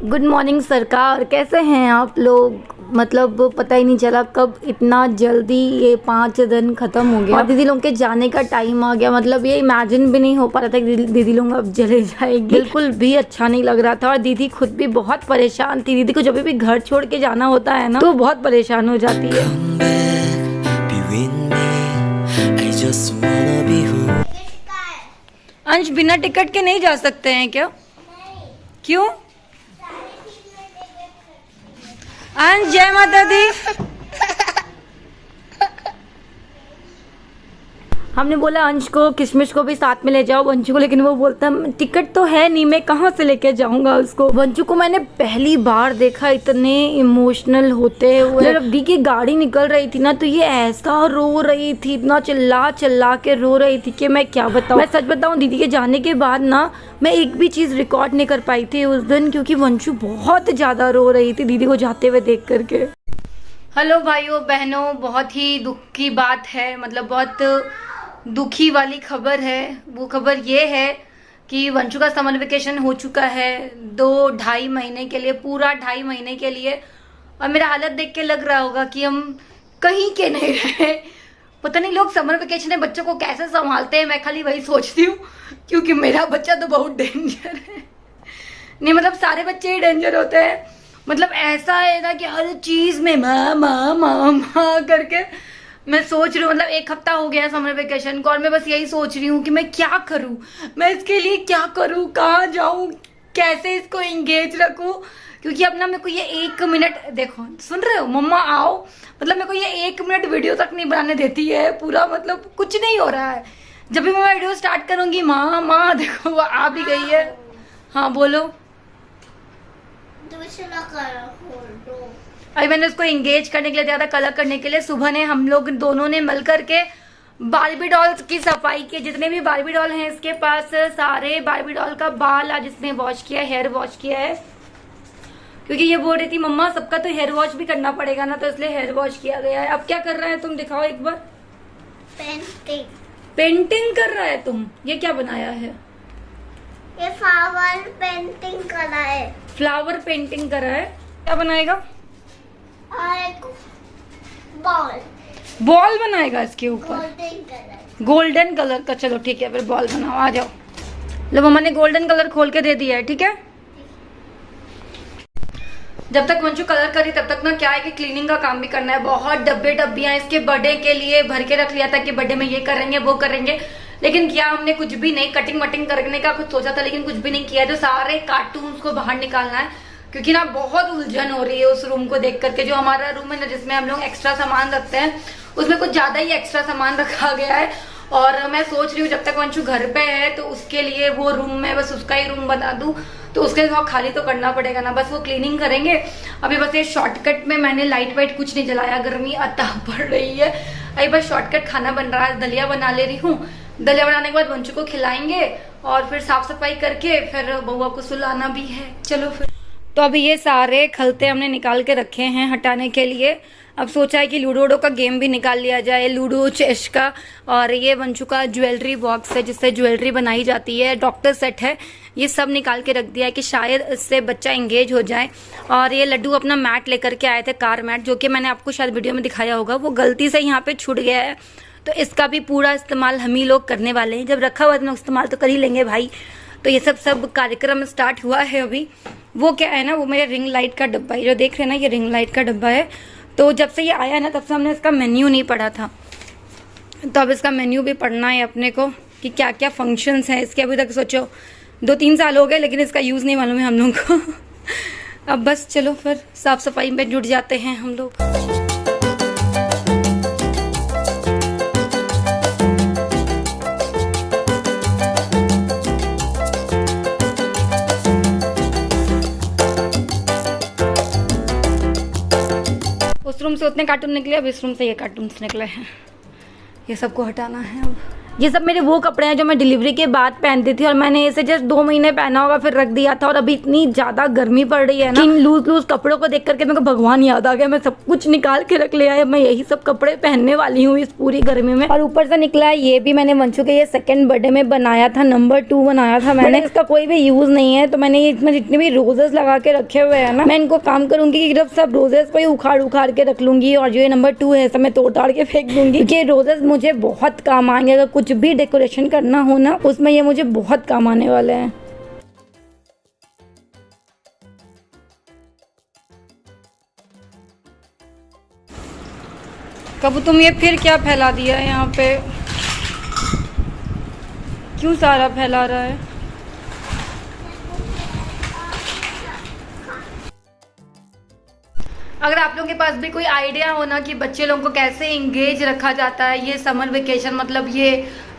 Good morning सरकार, कैसे हैं आप लोग। मतलब पता ही नहीं चला कब इतना जल्दी ये 5 दिन ख़त्म हो गया और दीदी लोग के जाने का टाइम आ गया। मतलब ये इमेजिन भी नहीं हो पा रहा था कि दीदी लोग अब चले जाएगी। बिल्कुल भी अच्छा नहीं लग रहा था और दीदी खुद भी बहुत परेशान थी। दीदी को जब भी घर छोड़ के जाना होता है ना तो बहुत परेशान हो जाती है। अंश बिना टिकट के नहीं जा सकते हैं क्या? क्यों? अंश जय माता दी। हमने बोला अंश को किशमिश को भी साथ में ले जाओ वंशु को, लेकिन वो बोलता टिकट तो है नहीं, मैं कहाँ से लेके जाऊंगा उसको। वंशु को मैंने पहली बार देखा इतने इमोशनल होते हुए। जब दी की गाड़ी निकल रही थी ना तो ये ऐसा रो रही थी, इतना चिल्ला चिल्ला के रो रही थी कि मैं क्या बताऊँ। मैं सच बताऊँ, दीदी के जाने के बाद ना मैं एक भी चीज़ रिकॉर्ड नहीं कर पाई थी उस दिन, क्योंकि वंशु बहुत ज़्यादा रो रही थी दीदी को जाते हुए देख करके। हेलो भाइयों बहनों, बहुत ही दुख की बात है, मतलब बहुत दुखी वाली खबर है। वो खबर ये है कि वंशु का समर वेकेशन हो चुका है 2-2.5 महीने के लिए, पूरा 2.5 महीने के लिए। और मेरा हालत देख के लग रहा होगा कि हम कहीं के नहीं रहे। पता नहीं लोग समर वेकेशन में बच्चों को कैसे संभालते हैं, मैं खाली वही सोचती हूँ, क्योंकि मेरा बच्चा तो बहुत डेंजर है। नहीं मतलब सारे बच्चे ही डेंजर होते हैं। मतलब ऐसा है ना कि हर चीज में माँ माँ माँ माँ करके मैं सोच रही हूँ। मतलब 1 हफ्ता हो गया समर वेकेशन को और मैं बस यही सोच रही हूँ कि मैं क्या करूँ, मैं इसके लिए क्या करूँ, कहाँ जाऊँ, कैसे इसको एंगेज रखूँ। क्योंकि अब ना मेरे को ये 1 मिनट, देखो सुन रहे हो मम्मा आओ, मतलब मेरे को ये 1 मिनट वीडियो तक नहीं बनाने देती है पूरा, मतलब कुछ नहीं हो रहा है। जब भी मैं वीडियो स्टार्ट करूँगी माँ माँ, देखो वो आ भी गई है। हाँ बोलो। अभी मैंने उसको एंगेज करने के लिए दिया था, कलर करने के लिए। सुबह ने हम लोग दोनों ने मिल करके बारबी डॉल्स की सफाई की। जितने भी बारबी डॉल हैं इसके पास, सारे बारबी डॉल का बाल आज इसने वॉश किया, हेयर वॉश किया है। क्योंकि ये बोल रही थी मम्मा सबका तो हेयर वॉश भी करना पड़ेगा ना, तो इसलिए हेयर वॉश किया गया है। अब क्या कर रहा है तुम, दिखाओ एक बार। पेंटिंग। पेंटिंग कर रहा है तुम। ये क्या बनाया है? ये फ्लावर पेंटिंग करा है। फ्लावर पेंटिंग करा है। क्या बनाएगा? और एक बॉल। बॉल बनाएगा इसके ऊपर, गोल्डन कलर। गोल्डन कलर का। चलो ठीक है फिर बॉल बनाओ, आ जाओ। लो मम्मा ने गोल्डन कलर खोल के दे दिया है, ठीक है। जब तक वंशु कलर करी तब तक ना क्या है कि क्लीनिंग का काम भी करना है। बहुत डब्बे डब्बियां इसके बर्थडे के लिए भर के रख लिया था कि बर्थडे में ये करेंगे वो करेंगे, लेकिन क्या हमने कुछ भी नहीं, कटिंग वटिंग करने का कुछ सोचा था लेकिन कुछ भी नहीं किया। जो सारे कार्टून्स को बाहर निकालना है, क्योंकि ना बहुत उलझन हो रही है उस रूम को देख करके। जो हमारा रूम है ना जिसमें हम लोग एक्स्ट्रा सामान रखते हैं, उसमें कुछ ज्यादा ही एक्स्ट्रा सामान रखा गया है। और मैं सोच रही हूँ जब तक वंशु घर पे है तो उसके लिए वो रूम में बस उसका ही रूम बना दूं, तो उसके लिए खाली तो करना पड़ेगा ना, बस वो क्लीनिंग करेंगे। अभी बस ये शॉर्टकट में मैंने लाइट वाइट कुछ नहीं जलाया, गर्मी अतः बढ़ रही है। अभी बस शॉर्टकट खाना बन रहा है, दलिया बना ले रही हूँ। दलिया बनाने के बाद वंशु को खिलाएंगे और फिर साफ सफाई करके फिर बउआ को सुलाना भी है। चलो फिर। तो अभी ये सारे खलते हमने निकाल के रखे हैं हटाने के लिए। अब सोचा है कि लूडो का गेम भी निकाल लिया जाए, लूडो चेस का। और ये वंशु का ज्वेलरी बॉक्स है जिससे ज्वेलरी बनाई जाती है, डॉक्टर सेट है, ये सब निकाल के रख दिया है कि शायद इससे बच्चा एंगेज हो जाए। और ये लड्डू अपना मैट लेकर के आए थे, कार मैट, जो कि मैंने आपको शायद वीडियो में दिखाया होगा, वो गलती से यहाँ पे छूट गया है। तो इसका भी पूरा इस्तेमाल हम ही लोग करने वाले हैं। जब रखा हुआ है तो इस्तेमाल तो कर ही लेंगे भाई। तो ये सब कार्यक्रम स्टार्ट हुआ है अभी। वो क्या है ना, वो मेरे रिंग लाइट का डब्बा है, जो देख रहे हैं ना, ये रिंग लाइट का डब्बा है। तो जब से ये आया ना तब से हमने इसका मेन्यू नहीं पढ़ा था, तो अब इसका मेन्यू भी पढ़ना है अपने को कि क्या क्या फंक्शंस हैं इसके। अभी तक सोचो 2-3 साल हो गए लेकिन इसका यूज़ नहीं मालूम है हम लोग को। अब बस चलो फिर साफ सफाई में जुट जाते हैं हम लोग। उस रूम से उतने कार्टून निकले, अब इस रूम से ये कार्टून्स निकले हैं, ये सबको हटाना है अब। ये सब मेरे वो कपड़े हैं जो मैं डिलीवरी के बाद पहनती थी और मैंने इसे जस्ट 2 महीने पहना होगा फिर रख दिया था। और अभी इतनी ज़्यादा गर्मी पड़ रही है ना, इन लूज कपड़ों को देख करके मेरे को भगवान याद आ गया। मैं सब कुछ निकाल के रख लिया है, मैं यही सब कपड़े पहनने वाली हूँ इस पूरी गर्मी में। और ऊपर से निकला है ये भी मैंने वंशु के ये 2nd बर्थडे में बनाया था, नंबर 2 बनाया था मैंने। इसका कोई भी यूज नहीं है, तो मैंने इसमें जितने भी रोजेस लगा के रखे हुए हैं ना, मैं इनको काम करूंगी कि सब रोजेस को ही उखाड़ के रख लूंगी। और जो ये नंबर 2 है सब मैं तोड़ के फेंक दूंगी, क्योंकि ये रोजेस मुझे बहुत काम आएंगे। अगर कुछ भी डेकोरेशन करना हो ना, उसमें ये मुझे बहुत काम आने वाले हैं। कब तुम ये फिर क्या फैला दिया है यहाँ पे? क्यों सारा फैला रहा है? अगर आप लोगों के पास भी कोई आइडिया हो ना कि बच्चे लोगों को कैसे इंगेज रखा जाता है ये समर वेकेशन, मतलब ये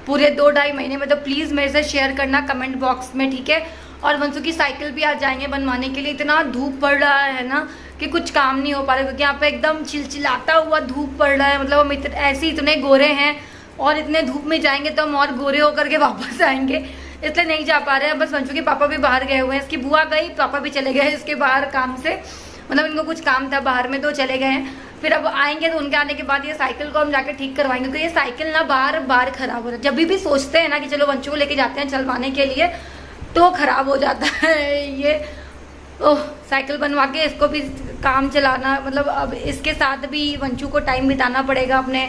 पूरे 2-2.5 महीने में, तो प्लीज़ मेरे से शेयर करना कमेंट बॉक्स में, ठीक है। और वंशु की साइकिल भी आ जाएंगे बनवाने के लिए। इतना धूप पड़ रहा है ना कि कुछ काम नहीं हो पा रहा, क्योंकि यहाँ पे एकदम चिलचिलाता हुआ धूप पड़ रहा है। मतलब हम ऐसे इतने गोरे हैं और इतने धूप में जाएंगे तो हम और गोरे होकर के वापस आएंगे, इसलिए नहीं जा पा रहे हैं। बस वंशु के पापा भी बाहर गए हुए हैं, इसकी बुआ गई, पापा भी चले गए इसके बाहर काम से, मतलब इनको कुछ काम था बाहर में तो चले गए हैं। फिर अब आएंगे तो उनके आने के बाद ये साइकिल को हम जाके ठीक करवाएंगे, क्योंकि ये साइकिल ना बार बार खराब हो रहा है। जब भी सोचते हैं ना कि चलो वंशु को लेके जाते हैं चलवाने के लिए, तो खराब हो जाता है ये। ओह, साइकिल बनवा के इसको भी काम चलाना, मतलब अब इसके साथ भी वंशु को टाइम बिताना पड़ेगा अपने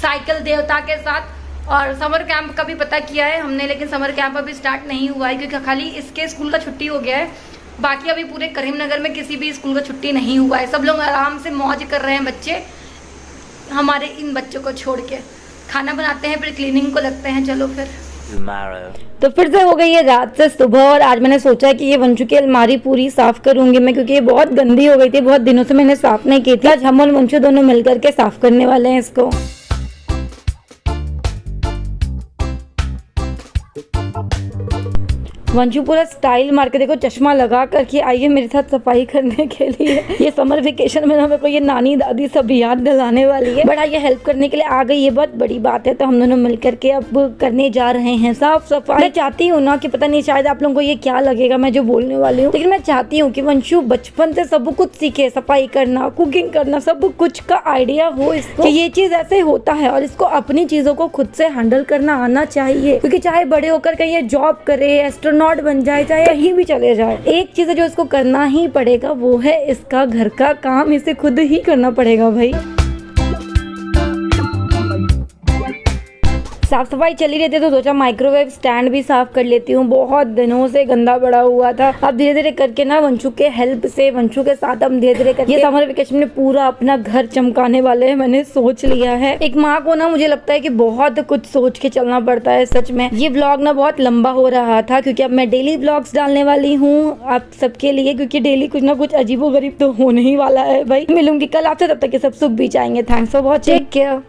साइकिल देवता के साथ। और समर कैंप का भी पता किया है हमने, लेकिन समर कैंप अभी स्टार्ट नहीं हुआ है, क्योंकि खाली इसके स्कूल का छुट्टी हो गया है। बाकी अभी पूरे करीमनगर में किसी भी स्कूल का छुट्टी नहीं हुआ है। सब लोग आराम से मौज कर रहे हैं बच्चे, हमारे इन बच्चों को छोड़ के। खाना बनाते हैं फिर क्लीनिंग को लगते हैं। चलो फिर तो फिर से हो गई है रात से सुबह, और आज मैंने सोचा कि ये वंशु की अलमारी पूरी साफ करूंगी मैं, क्योंकि ये बहुत गंदी हो गई थी, बहुत दिनों से मैंने साफ नहीं की थी। आज हम और वंशु दोनों मिलकर के साफ करने वाले हैं इसको। वंशु पूरा स्टाइल मार के, देखो चश्मा लगा करके आई है मेरे साथ सफाई करने के लिए। ये समर वेकेशन में ना मेरे को ये नानी दादी सब याद दिलाने वाली है, बट ये हेल्प करने के लिए आ गई, ये बहुत बड़ी बात है। तो हम दोनों मिलकर के अब करने जा रहे हैं साफ सफाई। मैं चाहती हूँ ना कि पता नहीं शायद आप लोगों को ये क्या लगेगा मैं जो बोलने वाली हूँ, लेकिन मैं चाहती हूँ कि वंशु बचपन से सब कुछ सीखे, सफाई करना, कुकिंग करना, सब कुछ का आइडिया हो इसको कि ये चीज ऐसे होता है, और इसको अपनी चीजों को खुद से हैंडल करना आना चाहिए। क्योंकि चाहे बड़े होकर के ये जॉब करे, एस्ट्रोनॉट बन जाए, चाहे कहीं भी चले जाए, एक चीज है जो इसको करना ही पड़ेगा, वो है इसका घर का काम इसे खुद ही करना पड़ेगा भाई। साफ सफाई चली रहती है तो सोचा माइक्रोवेव स्टैंड भी साफ कर लेती हूँ, बहुत दिनों से गंदा पड़ा हुआ था। अब धीरे धीरे करके ना वंशु के हेल्प से, वंशु के साथ हम धीरे धीरे करके समर वेकेशन में पूरा अपना घर चमकाने वाले हैं, मैंने सोच लिया है। एक माँ को ना मुझे लगता है कि बहुत कुछ सोच के चलना पड़ता है सच में। ये व्लॉग ना बहुत लंबा हो रहा था, क्योंकि अब मैं डेली व्लॉग्स डालने वाली हूँ आप सबके लिए, क्योंकि डेली कुछ ना कुछ अजीबो गरीब तो होने ही वाला है भाई। मिलूंगी कल आपसे, तब तक के सब सुख भी जाएंगे। Thanks for watching, take care.